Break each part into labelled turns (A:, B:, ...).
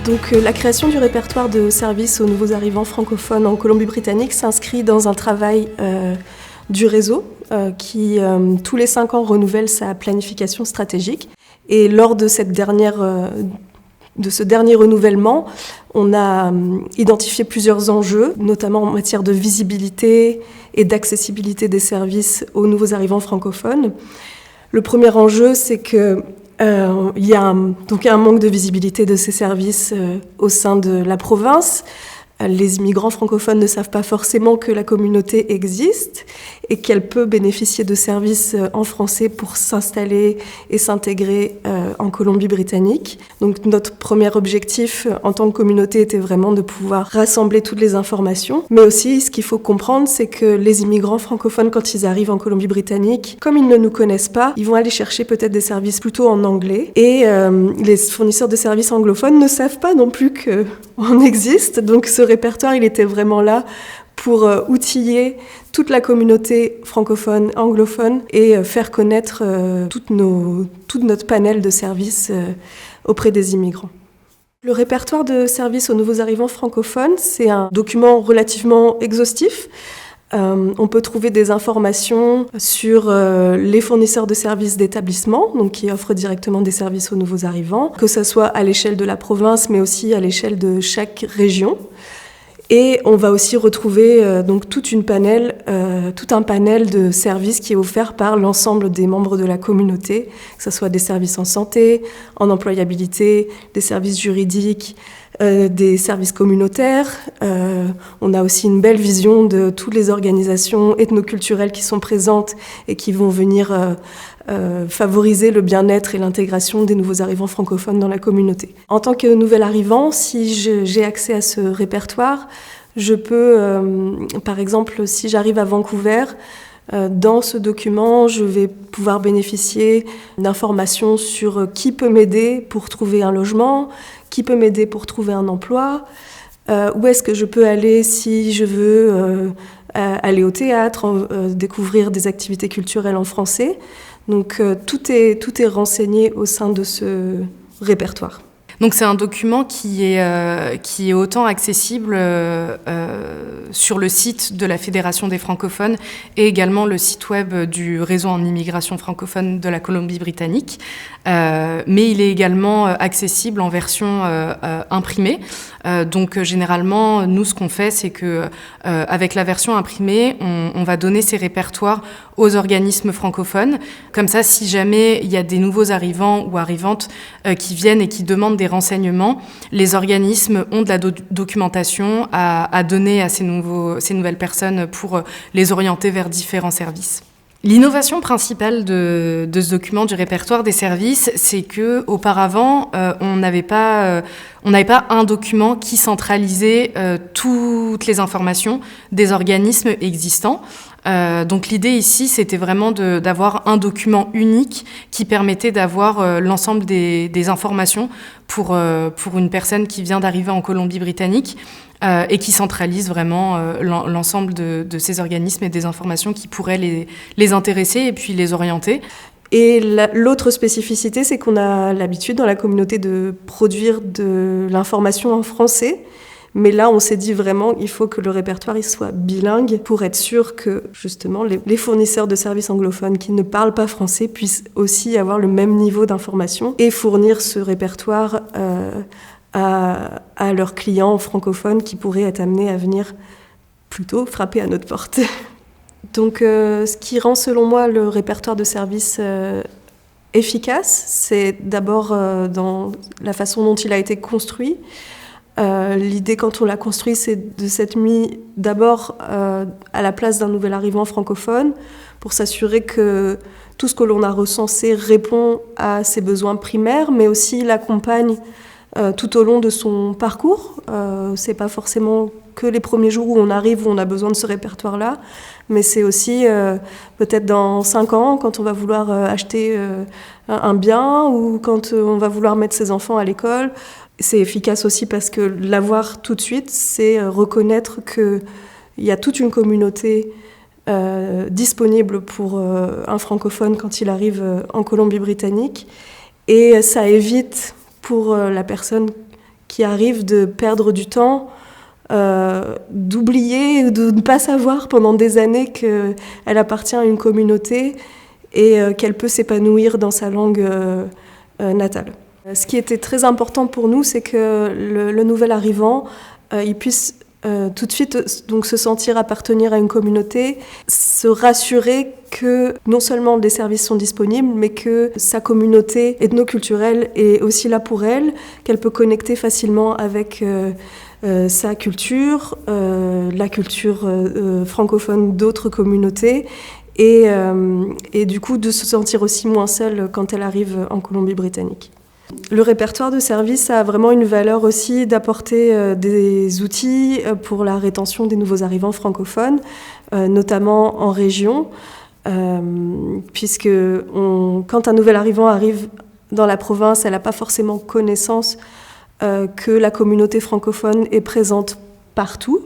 A: Donc la création du répertoire de services aux nouveaux arrivants francophones en Colombie-Britannique s'inscrit dans un travail du réseau qui, tous les 5 ans, renouvelle sa planification stratégique. Et lors de ce dernier renouvellement, on a identifié plusieurs enjeux, notamment en matière de visibilité et d'accessibilité des services aux nouveaux arrivants francophones. Le premier enjeu, c'est que il y a un manque de visibilité de ces services au sein de la province. Les immigrants francophones ne savent pas forcément que la communauté existe et qu'elle peut bénéficier de services en français pour s'installer et s'intégrer en Colombie-Britannique. Donc notre premier objectif en tant que communauté était vraiment de pouvoir rassembler toutes les informations. Mais aussi, ce qu'il faut comprendre, c'est que les immigrants francophones, quand ils arrivent en Colombie-Britannique, comme ils ne nous connaissent pas, ils vont aller chercher peut-être des services plutôt en anglais. Et les fournisseurs de services anglophones ne savent pas non plus qu'on existe. Donc ce répertoire, il était vraiment là pour outiller toute la communauté francophone, anglophone et faire connaître tout notre panel de services auprès des immigrants. Le répertoire de services aux nouveaux arrivants francophones, c'est un document relativement exhaustif. On peut trouver des informations sur les fournisseurs de services d'établissement, donc qui offrent directement des services aux nouveaux arrivants, que ce soit à l'échelle de la province, mais aussi à l'échelle de chaque région. Et on va aussi retrouver donc tout un panel de services qui est offert par l'ensemble des membres de la communauté, que ce soit des services en santé, en employabilité, des services juridiques, des services communautaires. On a aussi une belle vision de toutes les organisations ethnoculturelles qui sont présentes et qui vont venir favoriser le bien-être et l'intégration des nouveaux arrivants francophones dans la communauté. En tant que nouvel arrivant, si j'ai accès à ce répertoire, je peux, par exemple, si j'arrive à Vancouver, dans ce document, je vais pouvoir bénéficier d'informations sur qui peut m'aider pour trouver un logement, qui peut m'aider pour trouver un emploi, où est-ce que je peux aller si je veux aller au théâtre, découvrir des activités culturelles en français. Donc tout est renseigné au sein de ce répertoire.
B: Donc c'est un document qui est autant accessible sur le site de la Fédération des francophones et également le site web du réseau en immigration francophone de la Colombie-Britannique, mais il est également accessible en version imprimée. Donc généralement, nous ce qu'on fait, c'est que avec la version imprimée, on va donner ces répertoires aux organismes francophones. Comme ça, si jamais il y a des nouveaux arrivants ou arrivantes qui viennent et qui demandent des renseignements, les organismes ont de la documentation à donner à ces nouvelles personnes pour les orienter vers différents services. L'innovation principale de ce document du répertoire des services, c'est que auparavant, on n'avait pas un document qui centralisait toutes les informations des organismes existants. Donc l'idée ici, c'était vraiment d'avoir un document unique qui permettait d'avoir l'ensemble des informations pour une personne qui vient d'arriver en Colombie-Britannique et qui centralise vraiment l'ensemble de ces organismes et des informations qui pourraient les intéresser et puis les orienter.
A: Et l'autre spécificité, c'est qu'on a l'habitude dans la communauté de produire de l'information en français. Mais là, on s'est dit vraiment qu'il faut que le répertoire il soit bilingue pour être sûr que, justement, les fournisseurs de services anglophones qui ne parlent pas français puissent aussi avoir le même niveau d'information et fournir ce répertoire à leurs clients francophones qui pourraient être amenés à venir plutôt frapper à notre porte. Donc, ce qui rend, selon moi, le répertoire de services efficace, c'est d'abord dans la façon dont il a été construit. L'idée, quand on l'a construit, c'est de s'être mis d'abord à la place d'un nouvel arrivant francophone pour s'assurer que tout ce que l'on a recensé répond à ses besoins primaires, mais aussi l'accompagne tout au long de son parcours. C'est pas forcément que les premiers jours où on arrive, où on a besoin de ce répertoire-là, mais c'est aussi peut-être dans 5 ans, quand on va vouloir acheter un bien ou quand on va vouloir mettre ses enfants à l'école. C'est efficace aussi parce que l'avoir tout de suite, c'est reconnaître qu'il y a toute une communauté disponible pour un francophone quand il arrive en Colombie-Britannique. Et ça évite pour la personne qui arrive de perdre du temps, d'oublier, de ne pas savoir pendant des années qu'elle appartient à une communauté et qu'elle peut s'épanouir dans sa langue natale. Ce qui était très important pour nous, c'est que le nouvel arrivant, il puisse tout de suite donc se sentir appartenir à une communauté, se rassurer que non seulement des services sont disponibles, mais que sa communauté ethnoculturelle est aussi là pour elle, qu'elle peut connecter facilement avec sa culture, la culture francophone d'autres communautés, et du coup de se sentir aussi moins seule quand elle arrive en Colombie-Britannique. Le répertoire de services a vraiment une valeur aussi d'apporter des outils pour la rétention des nouveaux arrivants francophones, notamment en région, puisque quand un nouvel arrivant arrive dans la province, elle n'a pas forcément connaissance que la communauté francophone est présente partout.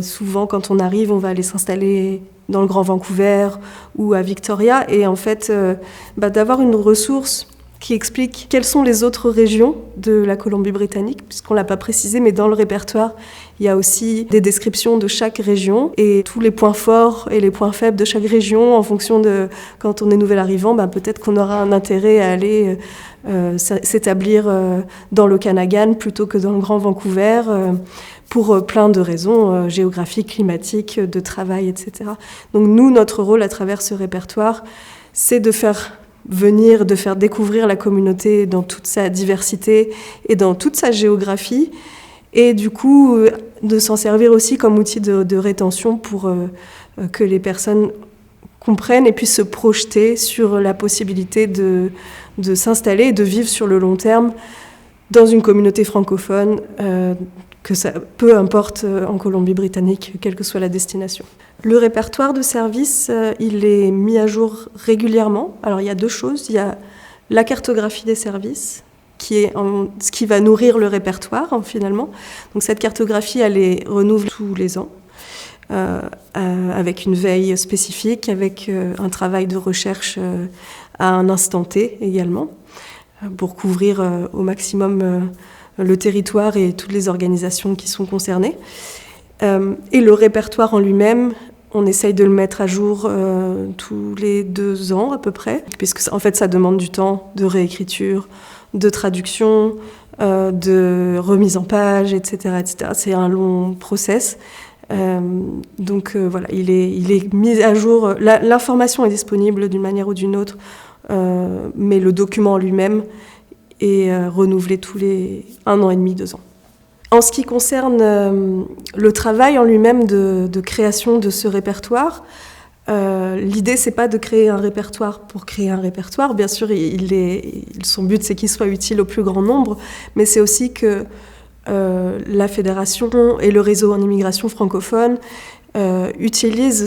A: Souvent, quand on arrive, on va aller s'installer dans le Grand Vancouver ou à Victoria, et en fait, d'avoir une ressource qui explique quelles sont les autres régions de la Colombie-Britannique, puisqu'on ne l'a pas précisé, mais dans le répertoire, il y a aussi des descriptions de chaque région et tous les points forts et les points faibles de chaque région en fonction de, quand on est nouvel arrivant, peut-être qu'on aura un intérêt à aller s'établir dans l'Okanagan plutôt que dans le Grand Vancouver, pour plein de raisons géographiques, climatiques, de travail, etc. Donc nous, notre rôle à travers ce répertoire, c'est de faire découvrir la communauté dans toute sa diversité et dans toute sa géographie, et du coup de s'en servir aussi comme outil de rétention pour que les personnes comprennent et puissent se projeter sur la possibilité de s'installer et de vivre sur le long terme dans une communauté francophone, peu importe en Colombie-Britannique, quelle que soit la destination. Le répertoire de services, il est mis à jour régulièrement. Alors il y a deux choses. Il y a la cartographie des services, qui est ce qui va nourrir le répertoire finalement. Donc cette cartographie, elle est renouvelée tous les ans, avec une veille spécifique, avec un travail de recherche à un instant T également, pour couvrir au maximum le territoire et toutes les organisations qui sont concernées. Et le répertoire en lui-même, on essaye de le mettre à jour tous les 2 ans à peu près, puisque en fait ça demande du temps de réécriture, de traduction, de remise en page, etc., etc. C'est un long process. Donc voilà, il est mis à jour. L'information est disponible d'une manière ou d'une autre, mais le document lui-même est renouvelé tous les 1 an et demi, 2 ans. En ce qui concerne le travail en lui-même de création de ce répertoire, l'idée, c'est pas de créer un répertoire pour créer un répertoire. Bien sûr, son but, c'est qu'il soit utile au plus grand nombre, mais c'est aussi que la Fédération et le réseau en immigration francophone utilisent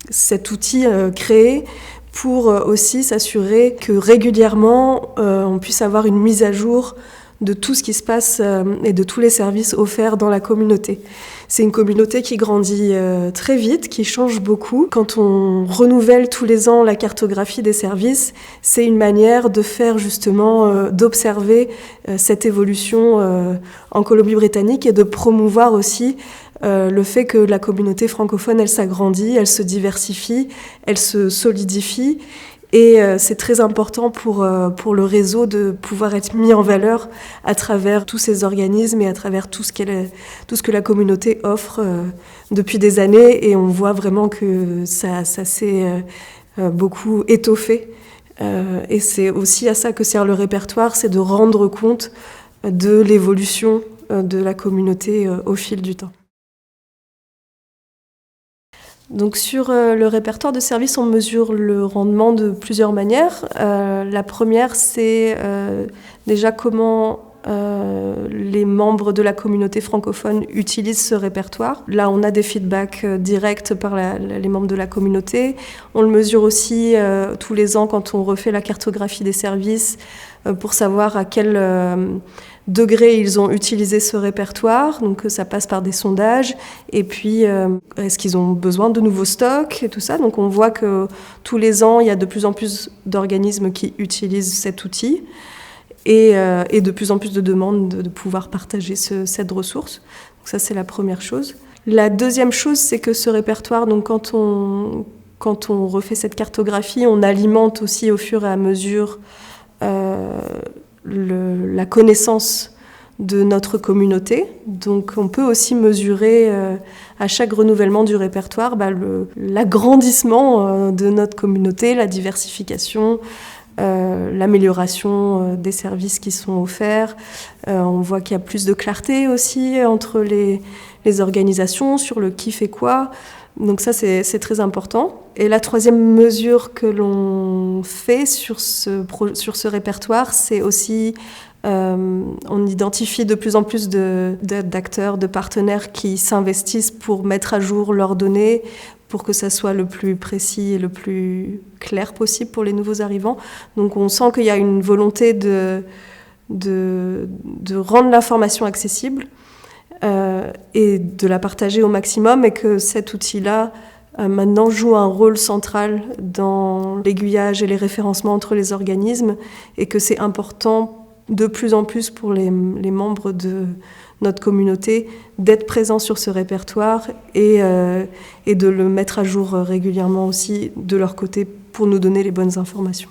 A: cet outil créé pour aussi s'assurer que régulièrement, on puisse avoir une mise à jour de tout ce qui se passe et de tous les services offerts dans la communauté. C'est une communauté qui grandit très vite, qui change beaucoup. Quand on renouvelle tous les ans la cartographie des services, c'est une manière de faire justement, d'observer cette évolution en Colombie-Britannique et de promouvoir aussi le fait que la communauté francophone, elle s'agrandit, elle se diversifie, elle se solidifie. Et c'est très important pour le réseau de pouvoir être mis en valeur à travers tous ces organismes et à travers tout ce que la communauté offre depuis des années. Et on voit vraiment que ça s'est beaucoup étoffé. Et c'est aussi à ça que sert le répertoire, c'est de rendre compte de l'évolution de la communauté au fil du temps. Donc sur le répertoire de services, on mesure le rendement de plusieurs manières. La première, c'est déjà comment les membres de la communauté francophone utilisent ce répertoire. Là, on a des feedbacks directs par les membres de la communauté. On le mesure aussi tous les ans quand on refait la cartographie des services pour savoir à quel degré ils ont utilisé ce répertoire. Donc ça passe par des sondages. Et puis, est-ce qu'ils ont besoin de nouveaux stocks et tout ça. Donc on voit que tous les ans, il y a de plus en plus d'organismes qui utilisent cet outil. et de plus en plus de demandes de pouvoir partager cette ressource. Donc ça, c'est la première chose. La deuxième chose, c'est que ce répertoire, donc quand on refait cette cartographie, on alimente aussi au fur et à mesure la connaissance de notre communauté. Donc on peut aussi mesurer à chaque renouvellement du répertoire l'agrandissement de notre communauté, la diversification, l'amélioration des services qui sont offerts. On voit qu'il y a plus de clarté aussi entre les organisations sur le qui fait quoi. Donc ça, c'est très important. Et la troisième mesure que l'on fait sur ce répertoire, c'est aussi on identifie de plus en plus d'acteurs, de partenaires qui s'investissent pour mettre à jour leurs données, pour que ça soit le plus précis et le plus clair possible pour les nouveaux arrivants. Donc on sent qu'il y a une volonté de rendre l'information accessible et de la partager au maximum, et que cet outil-là maintenant joue un rôle central dans l'aiguillage et les référencements entre les organismes, et que c'est important de plus en plus pour les membres de notre communauté d'être présents sur ce répertoire et de le mettre à jour régulièrement aussi de leur côté pour nous donner les bonnes informations.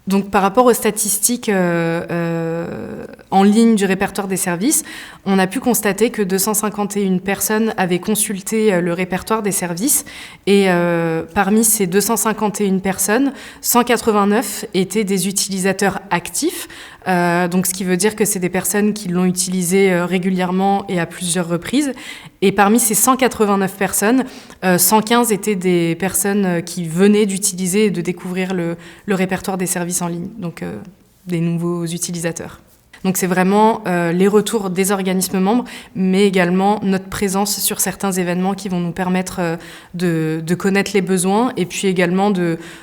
B: Donc par rapport aux statistiques en ligne du répertoire des services, on a pu constater que 251 personnes avaient consulté le répertoire des services, et parmi ces 251 personnes, 189 étaient des utilisateurs actifs, donc ce qui veut dire que c'est des personnes qui l'ont utilisé régulièrement et à plusieurs reprises. Et parmi ces 189 personnes, 115 étaient des personnes qui venaient d'utiliser et de découvrir le répertoire des services en ligne, donc des nouveaux utilisateurs. Donc c'est vraiment les retours des organismes membres, mais également notre présence sur certains événements qui vont nous permettre de connaître les besoins, et puis également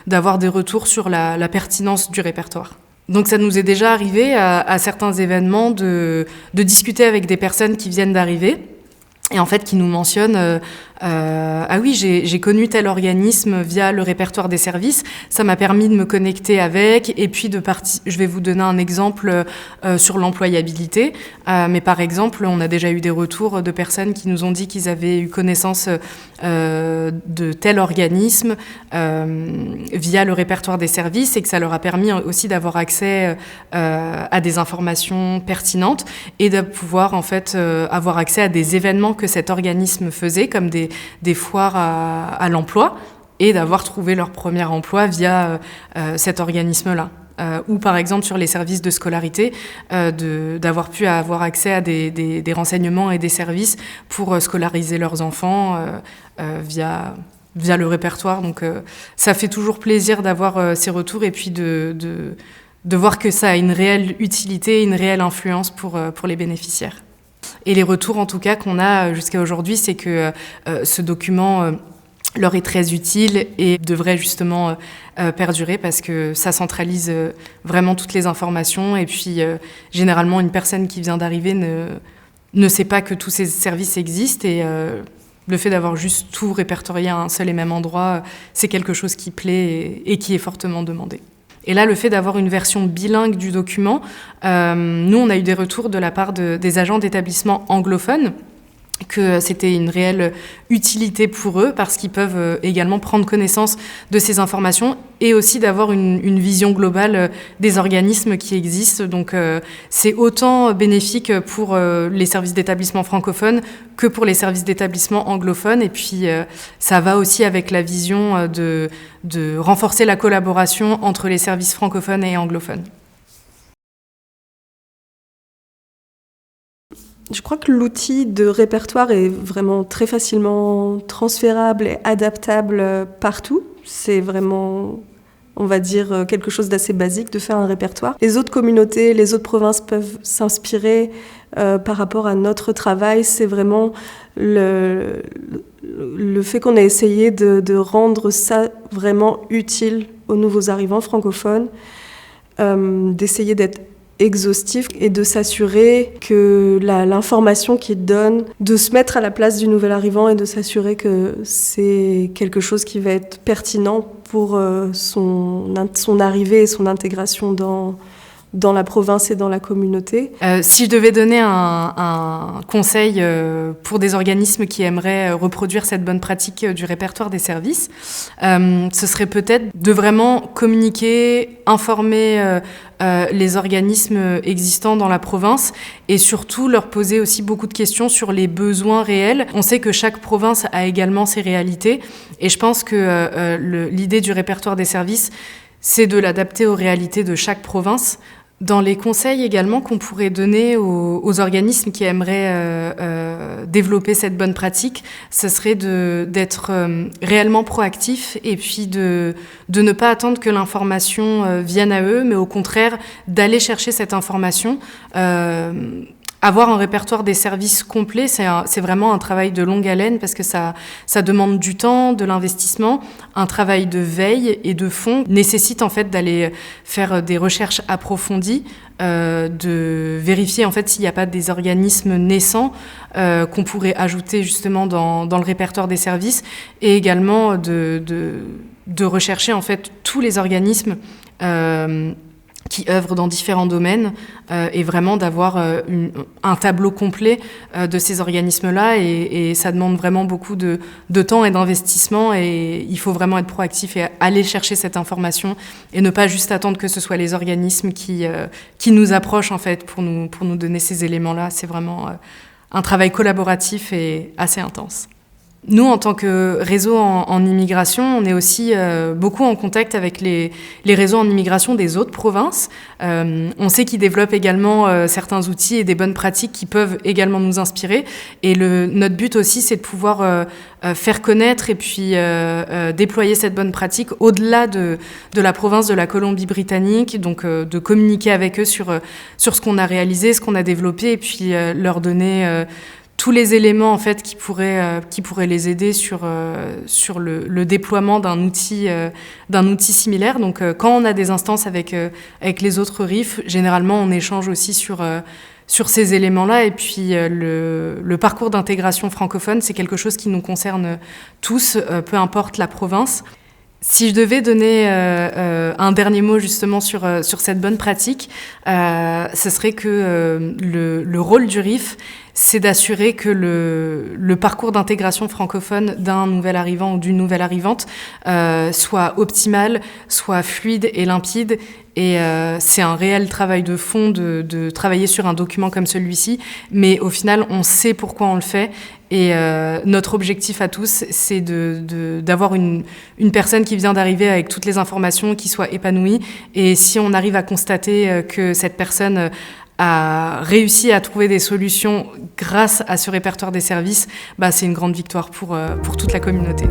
B: d'avoir des retours sur la pertinence du répertoire. Donc ça nous est déjà arrivé à certains événements de discuter avec des personnes qui viennent d'arriver, et en fait qui nous mentionnent ah oui, j'ai connu tel organisme via le répertoire des services, ça m'a permis de me connecter avec, et puis je vais vous donner un exemple sur l'employabilité, mais par exemple on a déjà eu des retours de personnes qui nous ont dit qu'ils avaient eu connaissance de tel organisme via le répertoire des services, et que ça leur a permis aussi d'avoir accès à des informations pertinentes, et de pouvoir en fait avoir accès à des événements que cet organisme faisait, comme des foires à l'emploi, et d'avoir trouvé leur premier emploi via cet organisme-là. Ou par exemple sur les services de scolarité, d'avoir pu avoir accès à des renseignements et des services pour scolariser leurs enfants via le répertoire. Donc ça fait toujours plaisir d'avoir ces retours, et puis de voir que ça a une réelle utilité, une réelle influence pour les bénéficiaires. Et les retours, en tout cas, qu'on a jusqu'à aujourd'hui, c'est que ce document leur est très utile et devrait justement perdurer, parce que ça centralise vraiment toutes les informations. Et puis, généralement, une personne qui vient d'arriver ne sait pas que tous ces services existent, et le fait d'avoir juste tout répertorié à un seul et même endroit, c'est quelque chose qui plaît et qui est fortement demandé. Et là, le fait d'avoir une version bilingue du document, nous, on a eu des retours de la part des agents d'établissements anglophones, que c'était une réelle utilité pour eux, parce qu'ils peuvent également prendre connaissance de ces informations, et aussi d'avoir une vision globale des organismes qui existent. Donc c'est autant bénéfique pour les services d'établissement francophones que pour les services d'établissement anglophones. Et puis ça va aussi avec la vision de renforcer la collaboration entre les services francophones et anglophones.
A: Je crois que l'outil de répertoire est vraiment très facilement transférable et adaptable partout. C'est vraiment, on va dire, quelque chose d'assez basique de faire un répertoire. Les autres communautés, les autres provinces peuvent s'inspirer par rapport à notre travail. C'est vraiment le fait qu'on ait essayé de rendre ça vraiment utile aux nouveaux arrivants francophones, d'essayer d'être exhaustif et de s'assurer que l'information qu'il donne, de se mettre à la place du nouvel arrivant et de s'assurer que c'est quelque chose qui va être pertinent pour son arrivée et son intégration dans dans la province et dans la communauté.
B: Si je devais donner un conseil pour des organismes qui aimeraient reproduire cette bonne pratique du répertoire des services, ce serait peut-être de vraiment communiquer, informer les organismes existants dans la province et surtout leur poser aussi beaucoup de questions sur les besoins réels. On sait que chaque province a également ses réalités et je pense que l'idée du répertoire des services, c'est de l'adapter aux réalités de chaque province. Dans les conseils également qu'on pourrait donner aux organismes qui aimeraient développer cette bonne pratique, ce serait d'être réellement proactif et puis de ne pas attendre que l'information vienne à eux, mais au contraire d'aller chercher cette information. Avoir un répertoire des services complet, c'est vraiment un travail de longue haleine parce que ça demande du temps, de l'investissement, un travail de veille et de fond nécessite en fait d'aller faire des recherches approfondies, de vérifier en fait s'il n'y a pas des organismes naissants qu'on pourrait ajouter justement dans le répertoire des services et également de rechercher en fait tous les organismes qui œuvrent dans différents domaines et vraiment d'avoir un tableau complet de ces organismes-là et ça demande vraiment beaucoup de temps et d'investissement et il faut vraiment être proactif et aller chercher cette information et ne pas juste attendre que ce soit les organismes qui nous approchent en fait pour nous donner ces éléments-là. C'est vraiment un travail collaboratif et assez intense. Nous, en tant que réseau en immigration, on est aussi beaucoup en contact avec les réseaux en immigration des autres provinces. On sait qu'ils développent également certains outils et des bonnes pratiques qui peuvent également nous inspirer. Et notre but aussi, c'est de pouvoir faire connaître et puis déployer cette bonne pratique au-delà de la province de la Colombie-Britannique, donc de communiquer avec eux sur ce qu'on a réalisé, ce qu'on a développé, et puis leur donner tous les éléments en fait qui pourraient les aider sur le déploiement d'un outil similaire. Donc quand on a des instances avec les autres RIF, généralement on échange aussi sur ces éléments-là. Et puis le parcours d'intégration francophone, c'est quelque chose qui nous concerne tous, peu importe la province. Si je devais donner un dernier mot justement sur cette bonne pratique, ce serait que le rôle du RIF, c'est d'assurer que le parcours d'intégration francophone d'un nouvel arrivant ou d'une nouvelle arrivante soit optimal, soit fluide et limpide. Et c'est un réel travail de fond de travailler sur un document comme celui-ci, mais au final, on sait pourquoi on le fait. Et notre objectif à tous, c'est d'avoir une personne qui vient d'arriver avec toutes les informations, qui soit épanouie. Et si on arrive à constater que cette personne a réussi à trouver des solutions grâce à ce répertoire des services, c'est une grande victoire pour toute la communauté.